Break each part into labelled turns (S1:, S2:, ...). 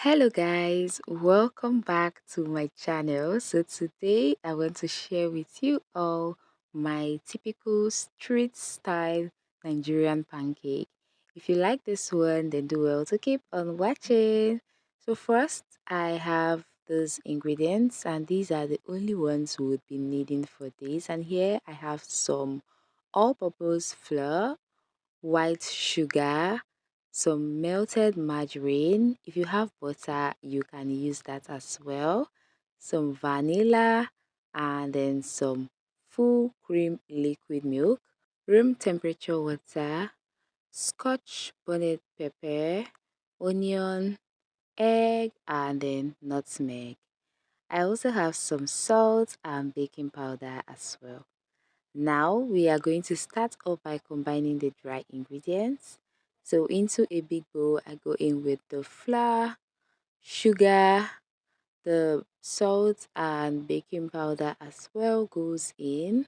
S1: Hello guys, welcome back to my channel. So today I want to share with you all my typical street style Nigerian pancake. If you like this one, then do well to keep on watching. So first I have those ingredients, and these are the only ones we would be needing for this. And here I have some all-purpose flour, white sugar, some melted margarine. If you have butter, you can use that as well. Some vanilla, and then some full cream liquid milk, room temperature water, scotch bonnet pepper, onion, egg, and then nutmeg. I also have some salt and baking powder as well. Now we are going to start off by combining the dry ingredients. So into a big bowl, I go in with the flour, sugar, the salt and baking powder as well goes in,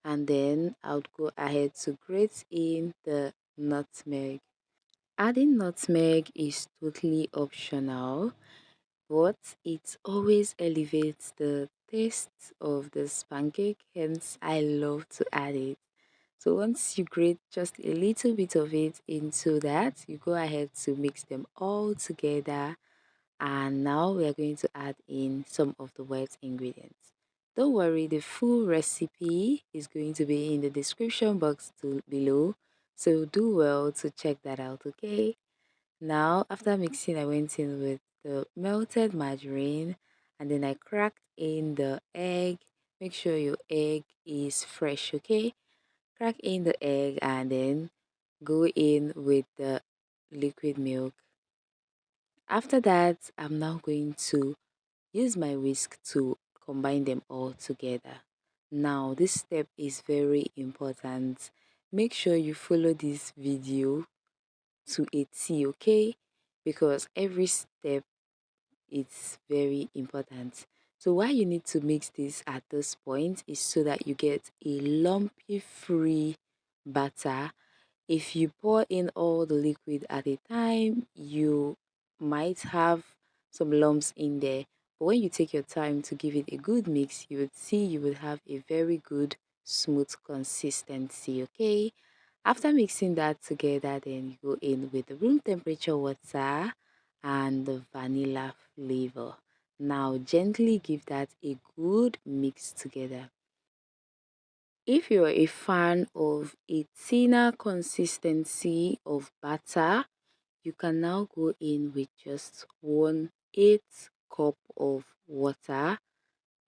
S1: and then I'll go ahead to grate in the nutmeg. Adding nutmeg is totally optional, but it always elevates the taste of this pancake, hence I love to add it. So once you grate just a little bit of it into that, you go ahead to mix them all together. And now we are going to add in some of the wet ingredients. Don't worry, the full recipe is going to be in the description box below. So do well to check that out, okay? Now, after mixing, I went in with the melted margarine, and then I cracked in the egg. Make sure your egg is fresh, okay? Crack in the egg and then go in with the liquid milk. After that, I'm now going to use my whisk to combine them all together. Now, this step is very important. Make sure you follow this video to a T, okay? Because every step is very important. So why you need to mix this at this point is so that you get a lumpy free batter. If you pour in all the liquid at a time, you might have some lumps in there. But when you take your time to give it a good mix, you would see you will have a very good smooth consistency, okay? After mixing that together, then you go in with the room temperature water and the vanilla flavor. Now gently give that a good mix together. If you're a fan of a thinner consistency of batter, you can now go in with just 1/8 cup of water.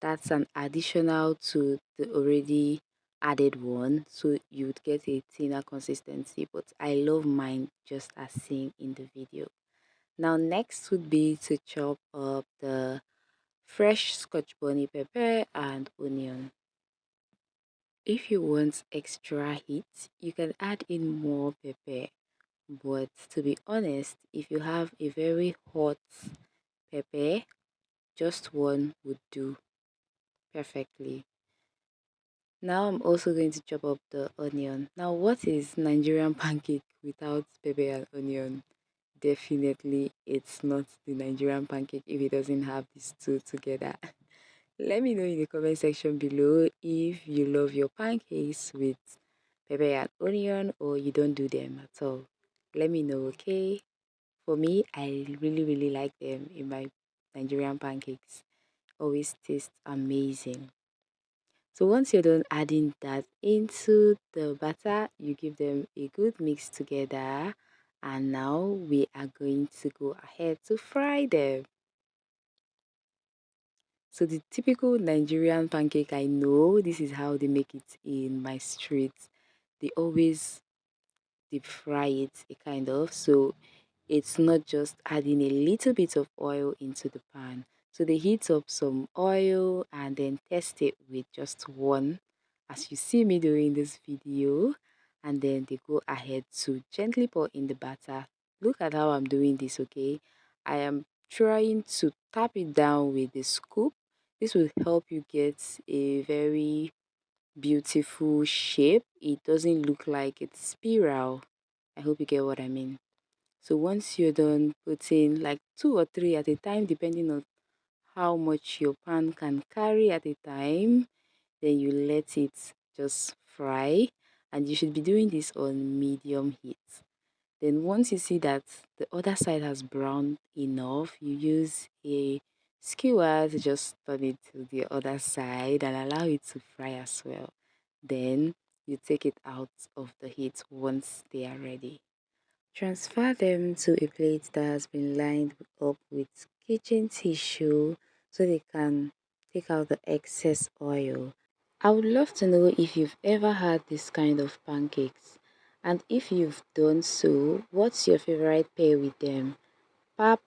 S1: That's an additional to the already added one, so you would get a thinner consistency, but I love mine just as seen in the video. Now next would be to chop up the fresh scotch bonnet pepper and onion. If you want extra heat, you can add in more pepper. But to be honest, if you have a very hot pepper, just one would do perfectly. Now I'm also going to chop up the onion. Now, what is Nigerian pancake without pepper and onion? Definitely, it's not the Nigerian pancake if it doesn't have these two together. Let me know in the comment section below if you love your pancakes with pepper and onion or you don't do them at all. Let me know, okay? For me, I really like them in my Nigerian pancakes. Always taste amazing. So once you're done adding that into the batter, you give them a good mix together. And now we are going to go ahead to fry them. So the typical Nigerian pancake, I know this is how they make it in my streets. They always deep fry it, a kind of. So it's not just adding a little bit of oil into the pan. So they heat up some oil and then test it with just one, as you see me doing this video, and then they go ahead to gently pour in the batter. Look at how I'm doing this, okay? I am trying to tap it down with the scoop. This will help you get a very beautiful shape. It doesn't look like it's spiral. I hope you get what I mean. So once you're done putting like two or three at a time, depending on how much your pan can carry at a time, then you let it just fry. And you should be doing this on medium heat. Then once you see that the other side has browned enough, you use a skewer to just turn it to the other side and allow it to fry as well. Then you take it out of the heat once they are ready. Transfer them to a plate that has been lined up with kitchen tissue so they can take out the excess oil. I would love to know if you've ever had this kind of pancakes, and if you've done so, what's your favorite pair with them? Pap,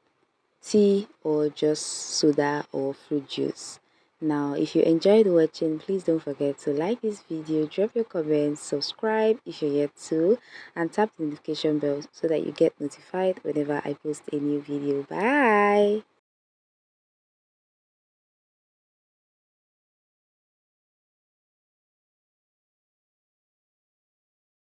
S1: tea, or just soda or fruit juice? Now, if you enjoyed watching, please don't forget to like this video, drop your comments, subscribe if you're yet to, and tap the notification bell so that you get notified whenever I post a new video. Bye!